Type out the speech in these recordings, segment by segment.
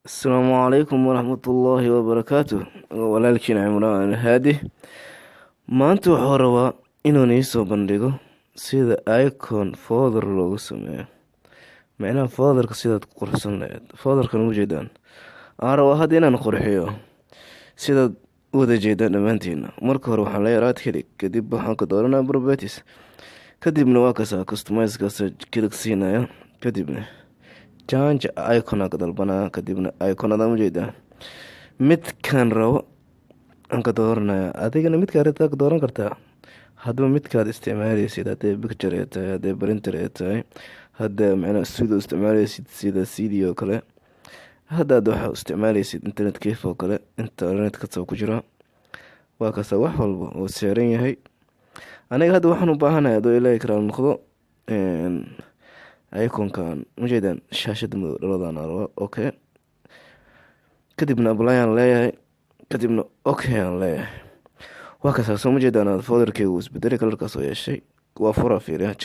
السلام عليكم ورحمة الله وبركاته. walaalkiin Cimraan Haadi maanta wuxuu rabaa inuu niisoo bandhigo sida icon folder loogu sameeyo. macnaha folderka sidaad ku qurxsan lahayd folderkan ujeedaan aan rabaa hadda inaan qurxiyo sidaad u wada jeedaan dhammaantiina. marka hore waxaan leeyahay right click, kadib waxaan ka dooranaa properties, kadibna waa kasaa customize-kaas click siinaya, kadibna change icon ka dalbanaya, kadibna iconada ujeedaan midkaan rabo aan ka dooranaya. adigana midkaa rabtaa ka dooran kartaa hadba midkaad isticmaaleysid, hadday picture ay tahay, hadday printer ay tahay, hadda macnaha studio isticmaaleysid sida cd oo kale, haddaad waxa isticmaaleysid internet cafe oo kale, internet kasta ku jira. waa kasta wax walba oo saaran yahay. aniga hadda waxaan u baahanahay adoo ilaahay karaam noqdo iconkan ujeedaan shaashada madow dhaladan rabo. okay, kadibna apply aan leeyahay, kadibna okay aan leeyahay. waa kasaa soo ujeedaan folderkeygu isbedeli kalarkaas oo yeeshay. waa fura fiiriya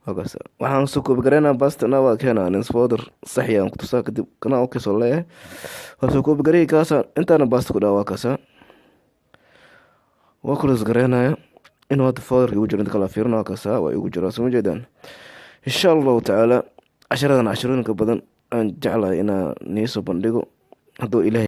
waa kasa waxaan soo koobi gareynaa bastana waa keenaa nin folder saxi aan ku tusaa, kadib kana okay soo leeyahay. waa soo koobi gareey kaasa intaana basta ku dhawa kaasa waa close gareynaya inuu hadda folderka igu jiro inta kala fiirina. waa kaasa waa igu jira soo ujeedaan. insha allahu tacaala casharadan casharooyinka badan aan jeclahay inaan niisoo bandhigo hadduu ilaahay